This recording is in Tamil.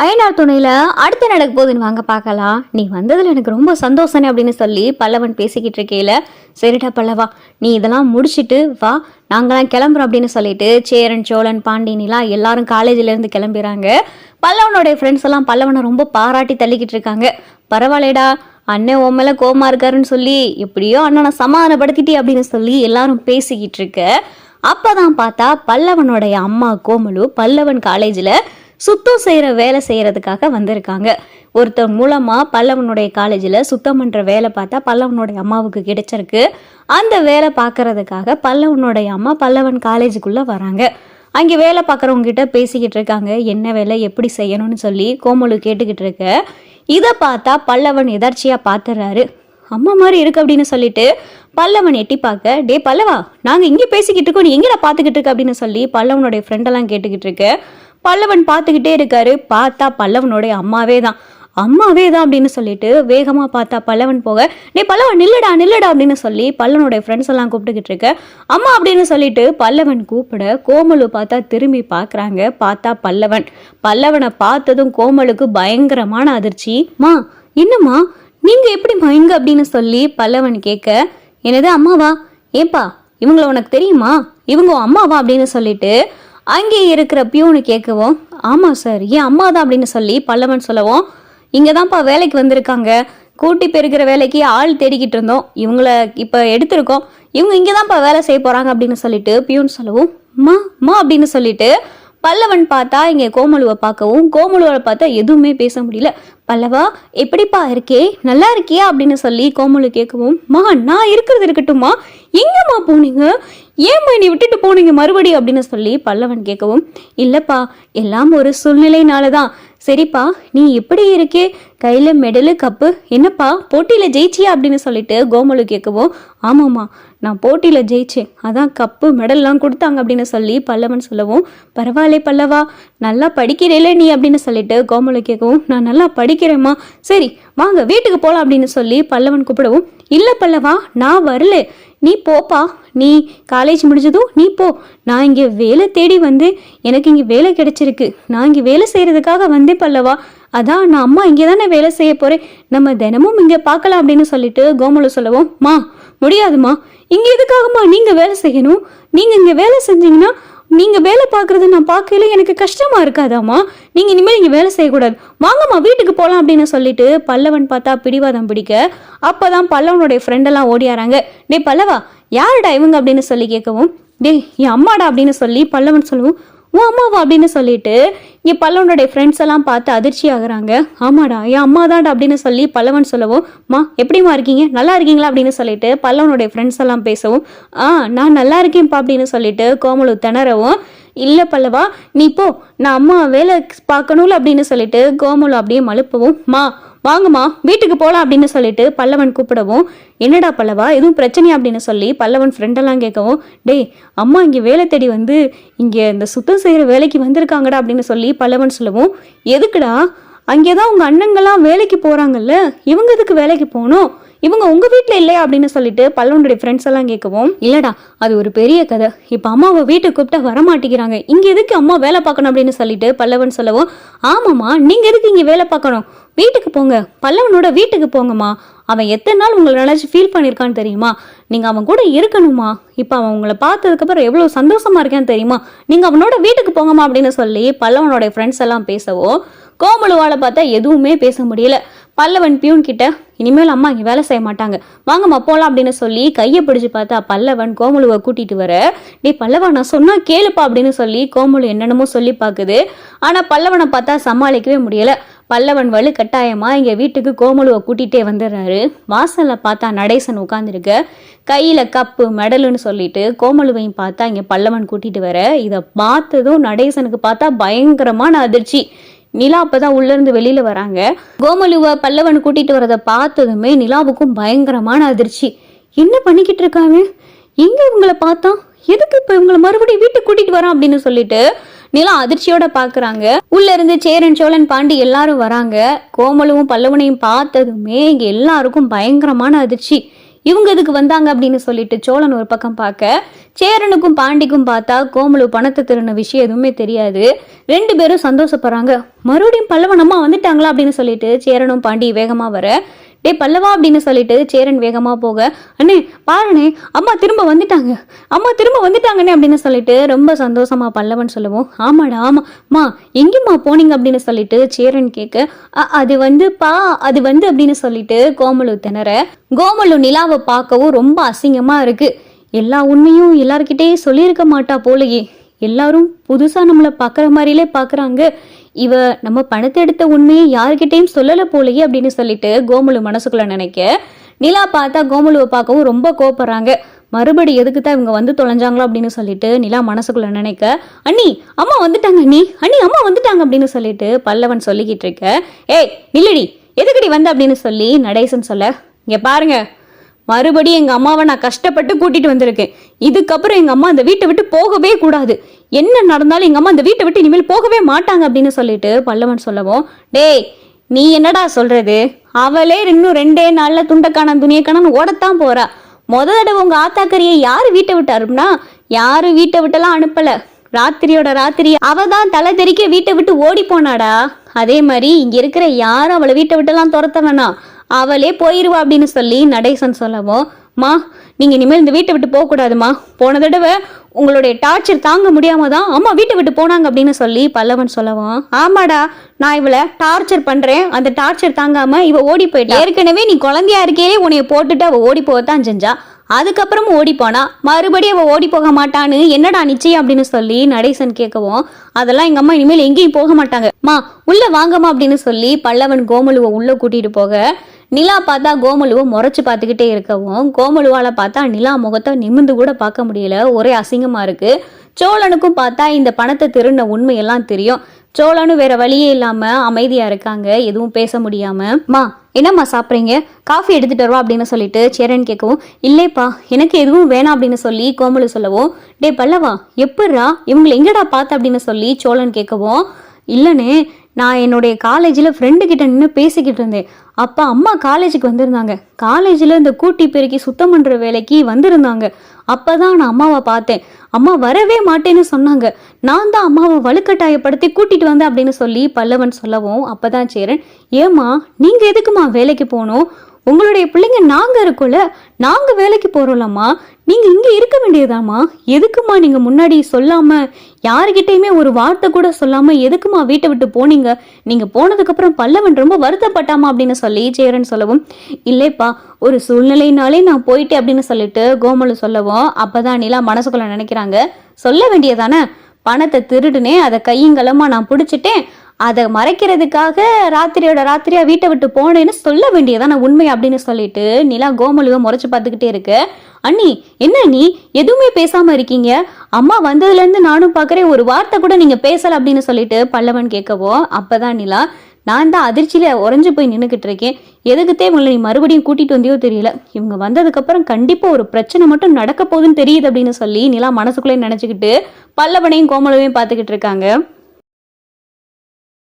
அயனார் துணையில அடுத்து நடக்க போகுதுன்னு வாங்க பார்க்கலாம். நீ வந்ததுல எனக்கு ரொம்ப சந்தோஷனே அப்படின்னு சொல்லி பல்லவன் பேசிக்கிட்டு இருக்கையில, சரிடா பல்லவா, நீ இதெல்லாம் முடிச்சிட்டு வா, நாங்களாம் கிளம்புறோம் அப்படின்னு சொல்லிட்டு சேரன் சோழன் பாண்டியனிலா எல்லாரும் காலேஜ்ல இருந்து கிளம்பிறாங்க. பல்லவனுடைய ஃப்ரெண்ட்ஸ் எல்லாம் பல்லவனை ரொம்ப பாராட்டி தள்ளிக்கிட்டு இருக்காங்க. பரவாயில்லடா, அண்ணன் உன் மேல கோமா இருக்காருன்னு சொல்லி எப்படியோ அண்ணனை சமாதானப்படுத்திட்டி அப்படின்னு சொல்லி எல்லாரும் பேசிக்கிட்டு இருக்க. அப்பதான் பார்த்தா பல்லவனுடைய அம்மா கோமலு பல்லவன் காலேஜ்ல சுத்தம் செய்கிற வேலை செய்கிறதுக்காக வந்திருக்காங்க. ஒருத்தர் மூலமாக பல்லவனுடைய காலேஜில் சுத்தம் பண்ணுற வேலை பார்த்தா பல்லவனுடைய அம்மாவுக்கு கிடைச்சிருக்கு. அந்த வேலை பார்க்கறதுக்காக பல்லவனுடைய அம்மா பல்லவன் காலேஜுக்குள்ளே வராங்க. அங்கே வேலை பார்க்குறவங்க கிட்ட பேசிக்கிட்டு இருக்காங்க, என்ன வேலை எப்படி செய்யணும்னு சொல்லி கோமலு கேட்டுக்கிட்டு இருக்க. இதை பார்த்தா பல்லவன் எதர்ச்சியாக பார்த்துறாரு. அம்மா மாதிரி இருக்கு அப்படின்னு சொல்லிட்டு பல்லவன் எட்டி பார்க்க, டே பல்லவா, நாங்கள் இங்கே பேசிக்கிட்டு இருக்கோம், நீ எங்கடா பார்த்துக்கிட்டு இருக்க அப்படின்னு சொல்லி பல்லவனுடைய ஃப்ரெண்டெல்லாம் கேட்டுக்கிட்டு இருக்கு. பல்லவன் பார்த்துக்கிட்டே இருக்காரு. பார்த்தா பல்லவனுடைய அம்மாவே தான் அப்படின்னு சொல்லிட்டு வேகமா பார்த்தா பல்லவன் போக, நீ பல்லவன் நில்லுடா நில்லுடா அப்படின்னு சொல்லி பல்லவனுடைய ஃப்ரெண்ட்ஸ் எல்லாம் கூப்பிட்டுக்கிட்டு இருக்க. அம்மா அப்படின்னு சொல்லிட்டு பல்லவன் கூப்பிட கோமலு பார்த்தா திரும்பி பார்க்குறாங்க. பார்த்தா பல்லவனை பார்த்ததும் கோமலுக்கு பயங்கரமான அதிர்ச்சி. மா என்னம்மா நீங்க எப்படிம்மா இங்க அப்படின்னு சொல்லி பல்லவன் கேட்க, என்னது அம்மாவா, ஏப்பா இவங்கள உனக்கு தெரியுமா, இவங்க அம்மாவா அப்படின்னு சொல்லிட்டு அங்கே இருக்கிற பியூனு கேட்கவும், ஆமாம் சார் ஏன் அம்மா தான் அப்படின்னு சொல்லி பல்லவன் சொல்லவும், இங்கே தான்ப்பா வேலைக்கு வந்திருக்காங்க, கூட்டி பெருக்கிற வேலைக்கு ஆள் தேடிக்கிட்டு இருந்தோம், இவங்கள இப்போ எடுத்திருக்கோம், இவங்க இங்கே தான்ப்பா வேலை செய்ய போகிறாங்க அப்படின்னு சொல்லிட்டு பியூன் சொல்லவும், மா அப்படின்னு சொல்லிட்டு பல்லவன் பார்த்தா இங்கே கோமலுவை பார்க்கவும், கோமலுவை பார்த்தா எதுவுமே பேச முடியல. பல்லவா எப்படிப்பா இருக்கே, நல்லா இருக்கியா அப்படின்னு சொல்லி கோமலு கேட்கவும், நான் இருக்கிறது இருக்கட்டும்மா, எங்கம்மா போனீங்க, ஏம்மா நீ விட்டுட்டு போனீங்க மறுபடியும் அப்படின்னு சொல்லி பல்லவன் கேட்கவும், இல்லப்பா எல்லாம் ஒரு சூழ்நிலைனால தான். சரிப்பா நீ எப்படி இருக்கே, கையில மெடலு கப்பு, என்னப்பா போட்டியில ஜெயிச்சியா அப்படின்னு சொல்லிட்டு கோமலு கேட்கவும், ஆமாம்மா நான் போட்டியில ஜெயிச்சேன், அதான் கப்பு மெடல்லாம் கொடுத்தாங்க அப்படின்னு சொல்லி பல்லவன் சொல்லவும், பரவாயில்ல பல்லவா நல்லா படிக்கிறேல நீ அப்படின்னு சொல்லிட்டு கோமலு கேட்கவும், நான் நல்லா படிக்கிறேம்மா, சரி வாங்க வீட்டுக்கு போகலாம் அப்படின்னு சொல்லி பல்லவன் கூப்பிடவும், இல்லை பல்லவா நான் வரல, நீ போப்பா, நீ காலேஜ் முடிஞ்சதும் நீ போ, நான் இங்கே வேலை தேடி வந்து எனக்கு இங்கே வேலை கிடைச்சிருக்கு, நான் இங்கே வேலை செய்கிறதுக்காக வந்தேன் பல்லவா, அதான் நான் அம்மா இங்கே தானே வேலை செய்ய போகிறேன், நம்ம தினமும் இங்கே பார்க்கலாம் அப்படின்னு சொல்லிட்டு கோமலு சொல்லவும், முடியாதுமா, இங்கே எதுக்காகம்மா நீங்கள் வேலை செய்யணும், நீங்கள் இங்கே வேலை செஞ்சீங்கன்னா நீங்கள் வேலை பார்க்குறது நான் பார்க்கல எனக்கு கஷ்டமாக இருக்காதாம்மா, நீங்கள் இனிமேல் இங்கே வேலை செய்யக்கூடாது, வாங்கம்மா வீட்டுக்கு போகலாம் அப்படின்னு சொல்லிட்டு பல்லவன் பார்த்தா பிடிவாதம் பிடிக்க. அப்போ தான் பல்லவனுடைய ஃப்ரெண்டெல்லாம் ஓடியாராங்க. டே பல்லவா யாருடா இவங்க அப்படின்னு சொல்லி கேட்கவும், டே என் அம்மாடா அப்படின்னு சொல்லி பல்லவன் சொல்லவும், உன் அம்மாவா அப்படின்னு சொல்லிட்டு இங்கே பல்லவனுடைய ஃப்ரெண்ட்ஸ் எல்லாம் பார்த்து அதிர்ச்சி ஆகுறாங்க. ஆமாடா என் அம்மா தான்டா அப்படின்னு சொல்லி பல்லவன் சொல்லவும், எப்படிமா இருக்கீங்க நல்லா இருக்கீங்களா அப்படின்னு சொல்லிட்டு பல்லவனுடைய ஃப்ரெண்ட்ஸ் எல்லாம் பேசவும், நான் நல்லா இருக்கேன்ப்பா அப்படின்னு சொல்லிட்டு கோமலு திணறவும், இல்லை பல்லவா நீ போ, நான் அம்மா வேலை பார்க்கணும்ல அப்படின்னு சொல்லிட்டு கோமலு அப்படியே மழுப்பவும், வாங்கம்மா வீட்டுக்கு போகலாம் அப்படின்னு சொல்லிட்டு பல்லவன் கூப்பிடவும், என்னடா பல்லவா எதுவும் பிரச்சனையா அப்படின்னு சொல்லி பல்லவன் ஃப்ரெண்டெல்லாம் கேட்கவும், டேய் அம்மா இங்கே வேலை தேடி வந்து இங்கே இந்த சுத்தம் செய்கிற வேலைக்கு வந்திருக்காங்கடா அப்படின்னு சொல்லி பல்லவன் சொல்லவும், எதுக்குடா அங்கே தான் உங்கள் அண்ணங்கள்லாம் வேலைக்கு போகிறாங்கல்ல, இவங்க எதுக்கு வேலைக்கு போகணும், இவங்க உங்கள் வீட்டில் இல்லையா அப்படின்னு சொல்லிட்டு பல்லவனுடைய ஃப்ரெண்ட்ஸ் எல்லாம் கேட்கவும், இல்லைடா அது ஒரு பெரிய கதை, இப்போ அம்மாவை வீட்டுக்கு கூப்பிட்டா வரமாட்டேங்கிறாங்க, இங்கே எதுக்கு அம்மா வேலை பார்க்கணும் அப்படின்னு சொல்லிட்டு பல்லவன் சொல்லவும், ஆமாம்மா நீங்கள் எதுக்கு இங்கே வேலை பார்க்கணும், வீட்டுக்கு போங்க, பல்லவனோட வீட்டுக்கு போங்கம்மா, அவன் எத்தனை நாள் உங்களை நினச்சி ஃபீல் பண்ணியிருக்கான்னு தெரியுமா, நீங்கள் அவன் கூட இருக்கணுமா, இப்போ அவன் உங்களை பார்த்ததுக்கப்புறம் எவ்வளோ சந்தோஷமா இருக்கான்னு தெரியுமா, நீங்கள் அவனோட வீட்டுக்கு போங்கம்மா அப்படின்னு சொல்லி பல்லவனோட ஃப்ரெண்ட்ஸ் எல்லாம் பேசவோ கோமலுவால பார்த்தா எதுவுமே பேச முடியல. பல்லவன் பியூன் கிட்ட, இனிமேல் அம்மா இங்கே வேலை செய்ய மாட்டாங்க, வாங்கம்மா போகலாம் அப்படின்னு சொல்லி கையை பிடிச்சு பார்த்தா பல்லவன் கோமலுவை கூட்டிட்டு வர, டே பல்லவா நான் சொன்னா கேளுப்பா அப்படின்னு சொல்லி கோமலு என்னென்னமோ சொல்லி பார்க்குது. ஆனால் பல்லவனை பார்த்தா சமாளிக்கவே முடியல. பல்லவன் வலு கட்டாயமா இங்க வீட்டுக்கு கோமலுவை கூட்டிகிட்டே வந்துடுறாரு. வாசல்ல பார்த்தா நடேசன் உட்காந்துருக்க, கையில கப்பு மெடலுன்னு சொல்லிட்டு கோமலுவையும் பார்த்தா இங்க பல்லவன் கூட்டிட்டு வர. இதை பார்த்ததும் நடேசனுக்கு பார்த்தா பயங்கரமான அதிர்ச்சி. நிலா அப்பதான் உள்ள இருந்து வெளியில வராங்க. கோமலுவை பல்லவன் கூட்டிட்டு வரதை பார்த்ததுமே நிலாவுக்கும் பயங்கரமான அதிர்ச்சி. என்ன பண்ணிக்கிட்டு இருக்காங்க, எங்க இவங்களை பார்த்தா, எதுக்கு இப்ப இவங்களை மறுபடியும் வீட்டுக்கு கூட்டிட்டு வரான் அப்படின்னு சொல்லிட்டு நிலா அதிர்ச்சியோட பாக்குறாங்க. உள்ள இருந்து சேரன் சோழன் பாண்டி எல்லாரும் வராங்க. கோமலுவும் பல்லவனையும் பார்த்ததுமே இங்க எல்லாருக்கும் பயங்கரமான அதிர்ச்சி. இவங்க எதுக்கு வந்தாங்க அப்படின்னு சொல்லிட்டு சோழன் ஒரு பக்கம் பார்க்க, சேரனுக்கும் பாண்டிக்கும் பார்த்தா கோமலு பணத்தை திருடின விஷயம் எதுவுமே தெரியாது. 2 பேரும் சந்தோஷப்படுறாங்க. மறுபடியும் பல்லவன் அம்மா வந்துட்டாங்களா அப்படின்னு சொல்லிட்டு சேரனும் பாண்டி வேகமா வர, டே பல்லவா அப்படின்னு சொல்லிட்டு சேரன் வேகமா போக, அண்ணே பாருண்ணே அம்மா திரும்ப வந்துட்டாங்க, அம்மா திரும்ப வந்துட்டாங்கண்ணே அப்படின்னு சொல்லிட்டு ரொம்ப சந்தோஷமா பல்லவன் சொல்லவும், ஆமாடா ஆமாம்மா எங்கேம்மா போனீங்க அப்படின்னு சொல்லிட்டு சேரன் கேட்க, அது வந்து அப்படின்னு சொல்லிட்டு கோமலு திணற, கோமலு நிலாவை பார்க்கவும் ரொம்ப அசிங்கமா இருக்கு. எல்லா உண்மையும் எல்லார்கிட்டயும் சொல்லியிருக்க மாட்டா போலயே, எல்லாரும் புதுசா நம்மளை பார்க்குற மாதிரிலே பார்க்குறாங்க, இவ நம்ம பணத்தை எடுத்த உண்மையை யாருக்கிட்டையும் சொல்லலை போலயே அப்படின்னு சொல்லிட்டு கோமலு மனசுக்குள்ள நினைக்க, நிலா பார்த்தா கோமலுவை பார்க்கவும் ரொம்ப கோபப்படுறாங்க. மறுபடி எதுக்கு தான் இவங்க வந்து தொலைஞ்சாங்களோ அப்படின்னு சொல்லிட்டு நிலா மனசுக்குள்ள நினைக்க, அண்ணி அம்மா வந்துட்டாங்க, அண்ணி அம்மா வந்துட்டாங்க அப்படின்னு சொல்லிட்டு பல்லவன் சொல்லிக்கிட்டு இருக்க, ஏய் நில்லடி எதுக்கடி வந்த அப்படின்னு சொல்லி நடேசன் சொல்ல, இங்க பாருங்க மறுபடியும் எங்க அம்மாவை நான் கஷ்டப்பட்டு கூட்டிட்டு வந்திருக்கேன், இதுக்கப்புறம் எங்க அம்மா அந்த வீட்டை விட்டு போகவே கூடாது, என்ன நடந்தாலும் எங்க அம்மா அந்த வீட்டை விட்டு இனிமேல் போகவே மாட்டாங்க அப்படின்னு சொல்லிட்டு பல்லவன் சொல்லவும், டேய் நீ என்னடா சொல்றது, அவளே இன்னும் 2 நாள்ல துண்டக்கான துணியக்கானு ஓடத்தான் போறா, தடவை உங்க ஆத்தாக்கரியை யாரு வீட்டை விட்டு அனுப்புனா, யாரும் வீட்டை விட்டெல்லாம் அனுப்பல, ராத்திரியோட ராத்திரி அவ தான் தலை தெறிக்க வீட்டை விட்டு ஓடி போனாடா, அதே மாதிரி இங்க இருக்கிற யாரும் அவளை வீட்டை விட்டெல்லாம் துரத்த வேணாம், அவளே போயிருவா அப்படின்னு சொல்லி நடேசன் சொல்லவும், மா நீங்க இனிமேல் இந்த வீட்டை விட்டு போகக்கூடாதுமா, போன தடவை உங்களுடைய டார்ச்சர் தாங்க முடியாம தான் அம்மா வீட்டை விட்டு போனாங்க அப்படின்னு சொல்லி பல்லவன் சொல்லவும், ஆமாடா நான் இவளை டார்ச்சர் பண்றேன், அந்த டார்ச்சர் தாங்காம இவ ஓடி போயிட்டா, ஏற்கனவே நீ குழந்தையா இருக்கே உன்னைய போட்டுட்டு அவ ஓடி போகத்தான் செஞ்சா, அதுக்கப்புறமும் ஓடி போனா மறுபடியும் அவ ஓடி போக மாட்டான்னு என்னடா நிச்சயம் அப்படின்னு சொல்லி நடேசன் கேட்கவும், அதெல்லாம் எங்க அம்மா இனிமேல் எங்கேயும் போக மாட்டாங்க, மா உள்ள வாங்கம்மா அப்படின்னு சொல்லி பல்லவன் கோமலுவை உள்ள கூட்டிட்டு போக, நிலா பார்த்தா கோமலுவை முறைச்சு பார்த்துக்கிட்டே இருக்கவும், கோமலுவால பார்த்தா நிலா முகத்தை நிமிந்து கூட பார்க்க முடியல, ஒரே அசிங்கமா இருக்கு. சோழனுக்கும் பார்த்தா இந்த பணத்தை திருடின உண்மையெல்லாம் தெரியும். சோழனும் வேற வழியே இல்லாம அமைதியா இருக்காங்க, எதுவும் பேச முடியாம. மா என்னம்மா சாப்பிட்றீங்க, காஃபி எடுத்துட்டு வருவா அப்படின்னு சொல்லிட்டு சேரன் கேட்கவும், இல்லைப்பா எனக்கு எதுவும் வேணாம் அப்படின்னு சொல்லி கோமலு சொல்லவும், டே பல்லவா எப்பட்றா இவங்களை எங்கடா பார்த்த அப்படின்னு சொல்லி சோழன் கேட்கவும், இல்லைனே நான் என்னுடைய காலேஜில் ஃப்ரெண்டு கிட்ட நின்று பேசிக்கிட்டு இருந்தேன், அப்போ அம்மா காலேஜுக்கு வந்திருந்தாங்க, காலேஜில் இந்த கூட்டி பெருக்கி சுத்தம் பண்ணுற வேலைக்கு வந்திருந்தாங்க, அப்போ தான் நான் அம்மாவை பார்த்தேன், அம்மா வரவே மாட்டேன்னு சொன்னாங்க, நான் தான் அம்மாவை வலுக்கட்டாயப்படுத்தி கூட்டிட்டு வந்தேன் அப்படின்னு சொல்லி பல்லவன் சொல்லவும், அப்பதான் சேரன், ஏமா நீங்க எதுக்குமா வேலைக்கு போகணும், உங்களுடைய பிள்ளைங்க நாங்க இருக்கோம்ல, நாங்க வேலைக்கு போறோம்லம்மா, நீங்க இங்க இருக்க வேண்டியதாம்மா, எதுக்குமா நீங்க முன்னாடி சொல்லாம யாருக்கிட்டையுமே ஒரு வார்த்தை கூட சொல்லாம எதுக்குமா வீட்டை விட்டு போனீங்க, நீங்க போனதுக்கு அப்புறம் பல்லவன் ரொம்ப வருத்தப்பட்டாமா அப்படின்னு சொல்லி சேரன் சொல்லவும், இல்லைப்பா ஒரு சூழ்நிலையினாலே நான் போயிட்டேன் அப்படின்னு சொல்லிட்டு கோமலு சொல்லவும், அப்பதான் நிலா மனசுக்குள்ள நினைக்கிறாங்க, சொல்ல வேண்டியதானே பணத்தை திருடுனே, அதை கையங்கலமா நான் பிடிச்சிட்டேன், அதை மறைக்கிறதுக்காக ராத்திரியோட ராத்திரியா வீட்டை விட்டு போனேன்னு சொல்ல வேண்டியதான உண்மை அப்படின்னு சொல்லிட்டு நிலா கோமலுவை முறைச்சு பார்த்துக்கிட்டே இருக்கு. அண்ணி என்ன நீ எதுவுமே பேசாம இருக்கீங்க, அம்மா வந்ததுல இருந்து நானும் பாக்குறேன், ஒரு வார்த்தை கூட நீங்க பேசல அப்படின்னு சொல்லிட்டு பல்லவன் கேட்கவோ, அப்பதான் நிலா, நான் தான் அதிர்ச்சியில உறைஞ்சு போய் நின்றுக்கிட்டு இருக்கேன், எதுக்குத்தே இவங்களை நீ மறுபடியும் கூட்டிட்டு வந்தியோ தெரியல, இவங்க வந்ததுக்கு அப்புறம் கண்டிப்பா ஒரு பிரச்சனை மட்டும் நடக்க போகுதுன்னு தெரியுது அப்படின்னு சொல்லி நிலா மனசுக்குள்ளே நினைச்சுக்கிட்டு பல்லவனையும் கோமலுவையும் பார்த்துக்கிட்டு இருக்காங்க.